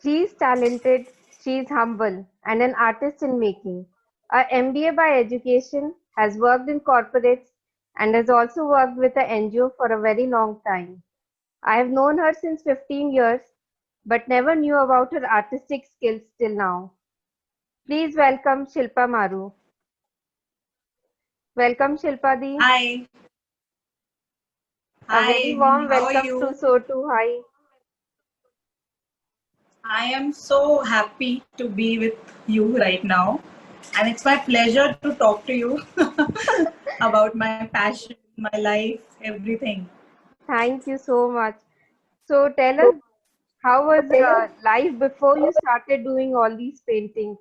She is talented, she is humble, and an artist in making. A MBA by education, has worked in corporates, and has also worked with a NGO for a very long time. I have known her since 15 years, but never knew about her artistic skills till now. Please welcome Shilpa Maru. Welcome Shilpa Di. Hi, A very hi, warm how are welcome to you? So2. Hi. I am so happy to be with you right now, and it's my pleasure to talk to you about my passion, my life, everything. Thank you so much. So tell us, how was life before you started doing all these paintings?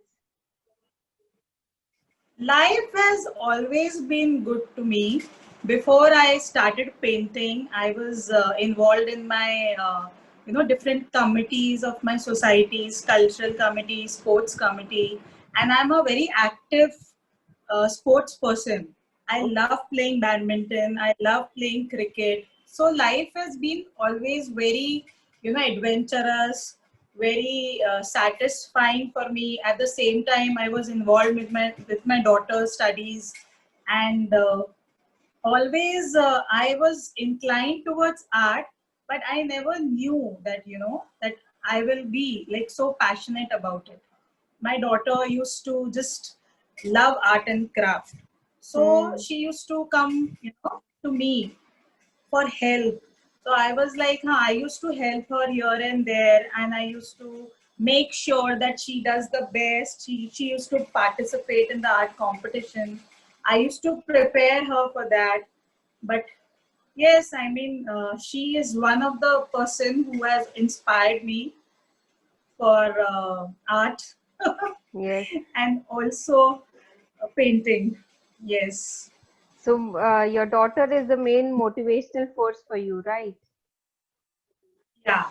Life has always been good to me. Before I started painting, I was involved in my, different committees of my societies, cultural committee, sports committee, and I'm a very active sports person. I love playing badminton. I love playing cricket. So life has been always very, adventurous, very satisfying for me. At the same time, I was involved with my daughter's studies, and always I was inclined towards art, but I never knew that that I will be like so passionate about it. My daughter used to just love art and craft, so Hmm. she used to come to me for help. So I was like, huh, I used to help her here and there, and I used to make sure that she does the best. She used to participate in the art competition. I used to prepare her for that. But yes, I mean, she is one of the person who has inspired me for art Yes. and also painting. Yes. So your daughter is the main motivational force for you, right? Yeah.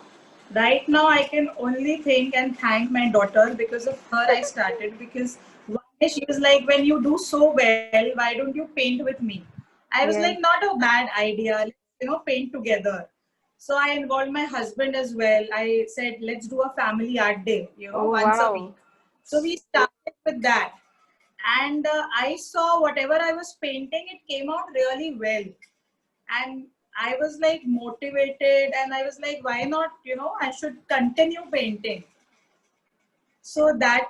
Right now, I can only think and thank my daughter. Because of her I started. Because one day she was like, "When you do so well, why don't you paint with me?" I was like, Yes. "Not a bad idea. Let's, paint together." So I involved my husband as well. I said, "Let's do a family art day, Oh, once a week." wow. So we started with that, and I saw whatever I was painting, it came out really well, and I was like motivated, and I was like, why not, I should continue painting. So that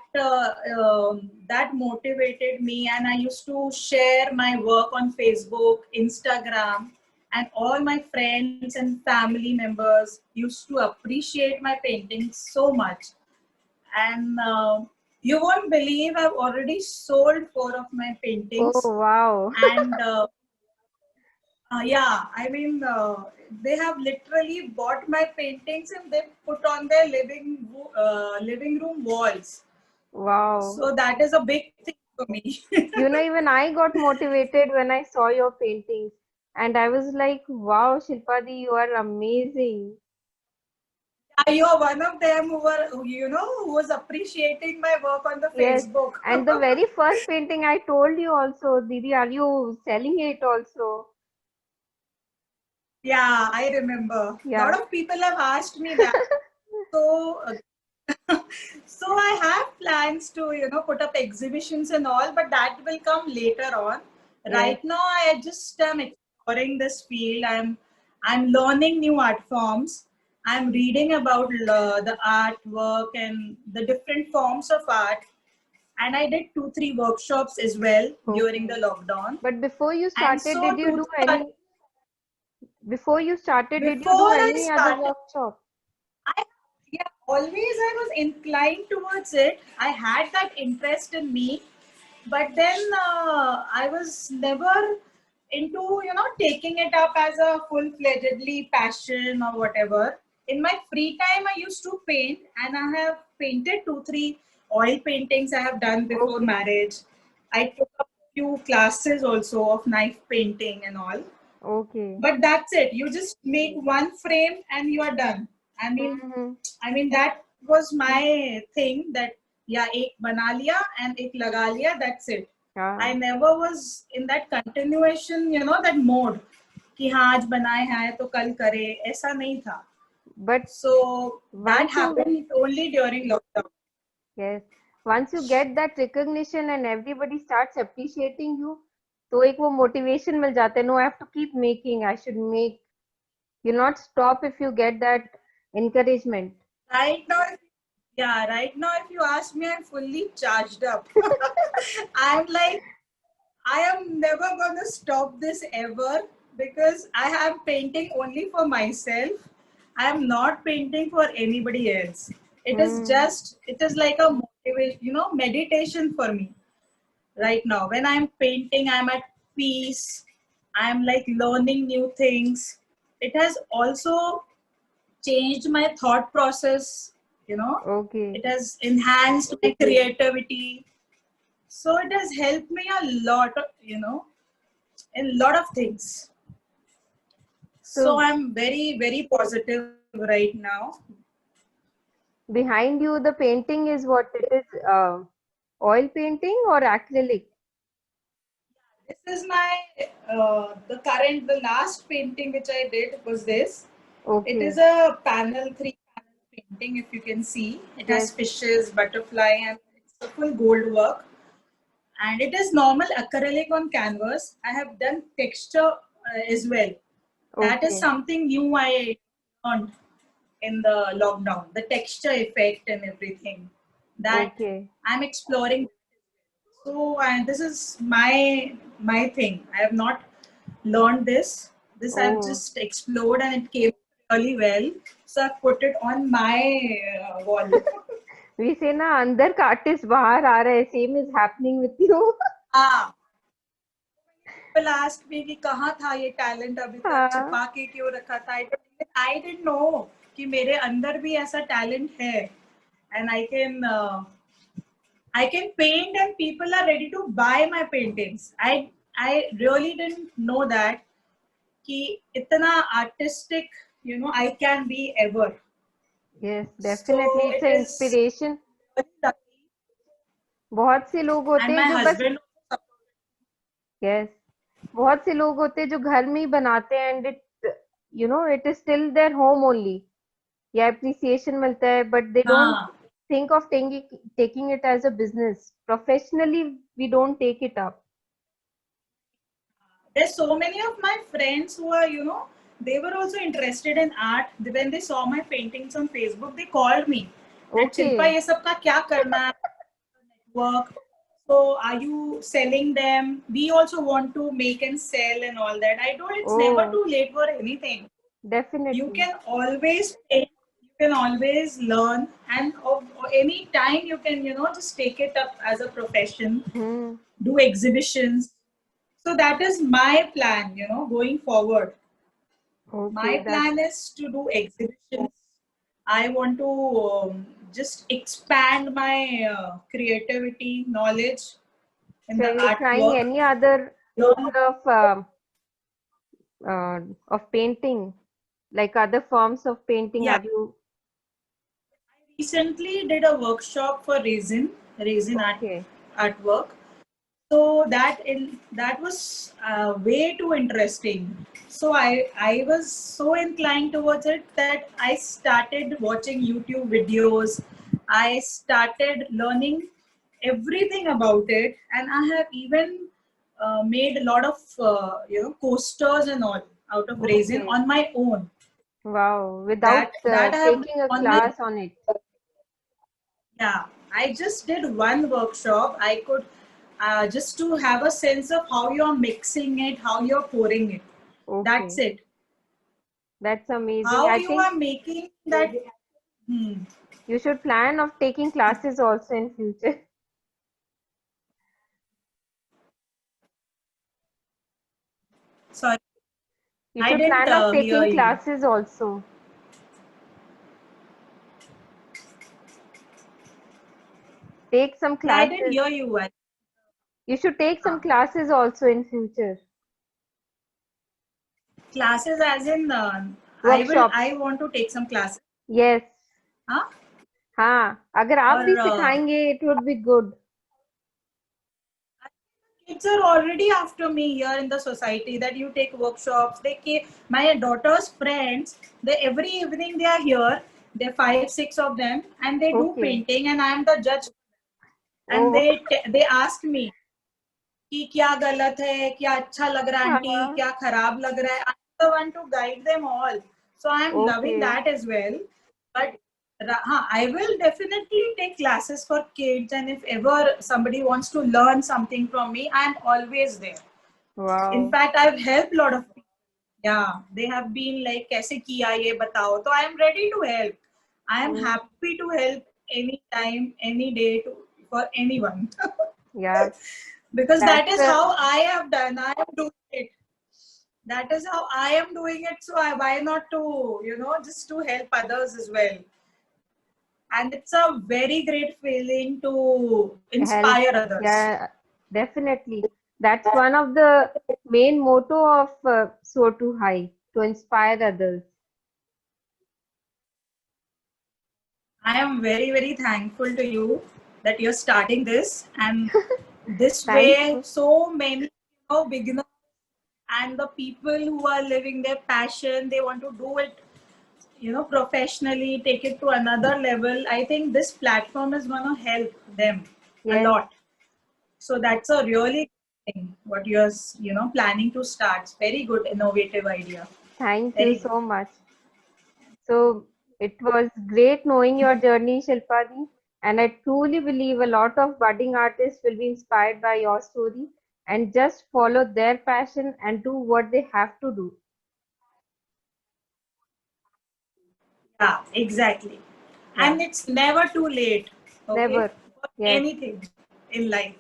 motivated me, and I used to share my work on Facebook, Instagram, and all my friends and family members used to appreciate my paintings so much. And you won't believe, I've already sold 4 of my Oh, paintings. wow. And yeah, I mean, they have literally bought my paintings and they put on their living room walls. Wow. So that is a big thing for me. Even I got motivated when I saw your paintings. And I was like, wow, Shilpadi, you are amazing. You are one of them who was appreciating my work on the Yes. Facebook. And the very first painting I told you also, Didi, are you selling it also? Yeah, I remember. A Yeah. lot of people have asked me that. So, so I have plans to, put up exhibitions and all, but that will come later on. Yes. Right now, I just am exploring this field. I'm learning new art forms. I'm reading about the artwork and the different forms of art. And I did 2, 3 workshops as well during the Okay. lockdown. But before you And started, so did you two, do three art- any, before you started, did you do before I any other started, workshop? I yeah, always I was inclined towards it. I had that interest in me, but then I was never into taking it up as a full-fledgedly passion or whatever. In my free time, I used to paint, and I have painted 2, 3 oil paintings I have done before Okay. marriage. I took a few classes also of knife painting and all, Okay. but that's it. You just make one frame and you are done. i mean Mm-hmm. I mean that was my thing, that yeah, ek bana liya and ek laga liya, that's it. I Yeah. never was in that continuation, that mode कि हाँ आज बनाए हैं तो कल करे, ऐसा नहीं था. But So that once you happened only during lockdown. yes, once you get that recognition and everybody starts appreciating you, तो एक वो motivation मिल जाता है. No, I have to keep making. I should make. You'll not stop if you get that encouragement. Right now, yeah, right now, if you ask me, I'm fully charged up. I'm like, I am never gonna stop this ever because I am painting only for myself. I am not painting for anybody else. It is like a motivation, meditation for me right now. When I'm painting, I'm at peace. I'm like learning new things. It has also changed my thought process, Okay. it has enhanced my creativity. So it has helped me a lot, in a lot of things. So So I'm very, very positive right now. behind you, the painting is what it is, oil painting or acrylic? This is the last painting which I did was this. It is Okay. a panel, 3 panel painting, if you can see. It has Yes. fishes, butterfly, and it's a full gold work. And it is normal acrylic on canvas. I have done texture as well. That is Okay. something new I learned in the lockdown, the texture effect and everything that Okay. I'm exploring. So this is my thing. I have not learned this. This I've Oh, just explored and it came really well. So I put it on my wall. we say ना अंदर का artist बाहर आ रहा है. Same is happening with you. हाँ, people ask me कि कहाँ था ये टैलेंट, अभी तक हाँ. छिपा के क्यों रखा था. I didn't know कि मेरे अंदर भी ऐसा टैलेंट है. And I can paint and people are ready to buy my paintings. I really didn't know that कि इतना artistic, I can be ever. Yes, definitely. So It's it an is inspiration. very lucky. बहुत से लोग होते And हैं my जो बस husband also yes, बहुत से लोग होते हैं जो घर में ही बनाते हैं and it is still their home only. या appreciation मिलता है but they don't हाँ. think of taking it as a business. Professionally, we don't take it up. There's so many of my friends who are, they were also interested in art. When they saw my paintings on Facebook, they called me that Shilpa, Okay. ये सब का क्या करना है? Network. So are you selling them? We also want to make and sell and all that. I told it's never Oh, too late for anything. You definitely. can always paint, you can always learn, and any time you can, just take it up as a profession, Hmm. do exhibitions. So that is my plan, going forward. Okay, My that's plan is to do exhibitions. I want to just expand my creativity, knowledge in so the you're trying artwork. any other Learn. of painting, like other forms of painting, Yeah, have you? recently did a workshop for resin Okay. artwork. So that was way too interesting. So I was so inclined towards it that I started watching YouTube videos. I started learning everything about it, and I have even made a lot of coasters and all out of resin Okay. on my own. Wow, without That I have done taking a on my. class on it. Yeah, I just did one workshop. I could just to have a sense of how you're mixing it, how you're pouring it. That's Okay, it. that's amazing. How I you think are making that. Hmm. you should plan of taking classes also in future. Sorry, You I should didn't plan of hear taking you. classes also. Take some Yeah, I didn't classes. hear you. You should take some Uh, classes also in future. classes, as in, Workshops. I want to take some classes. Yes. Huh? हाँ, अगर आप भी Or सिखाएंगे, it would be good. kids are already after me here in the society that you take workshops. My daughter's friends, they every evening they are here. There are 5, 6 of them, and they do Okay. painting, and I am the judge. And Oh. they ask me कि क्या गलत है, क्या अच्छा लग रहा है aunty, हाँ. क्या खराब लग रहा है. I'm the one to guide them all. So I'm loving Okay. that as well. But I will definitely take classes for kids, and if ever somebody wants to learn something from me, I'm always there. Wow. In fact, I've helped a lot of people. Yeah, they have been like, कैसे किया ये बताओ. So I am ready to help. I am happy to help anytime, any day for anyone. Yeah. Because that That's is how I have done. I am doing it. That is how I am doing it. So why not to, just to help others as well. And it's a very great feeling to help. inspire others. Yeah, definitely. That's one of the main motto of Soar to High, to inspire others. I am very, very thankful to you that you're starting this. And this Thank way, you. so many beginners and the people who are living their passion, they want to do it professionally, take it to another level. I think this platform is going to help them a Yes. lot. So that's a really good thing what you're planning to start. It's very good, innovative idea. Thank you Very good. so much. So it was great knowing your journey, Shilpadi, and I truly believe a lot of budding artists will be inspired by your story and just follow their passion and do what they have to do. Yeah, exactly. Yeah, And it's never too late, okay, never. for Yes, anything in life.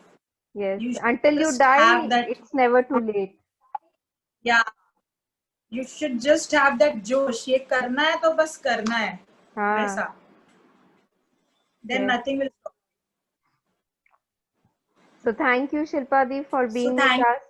yes. You should Until you just have die, that, it's never too late. yeah, you should just have that जोश. ये करना है तो बस करना है. Ah, वैसा. Then yes. nothing will stop. So thank you, Shilpadi, for So being with thank us.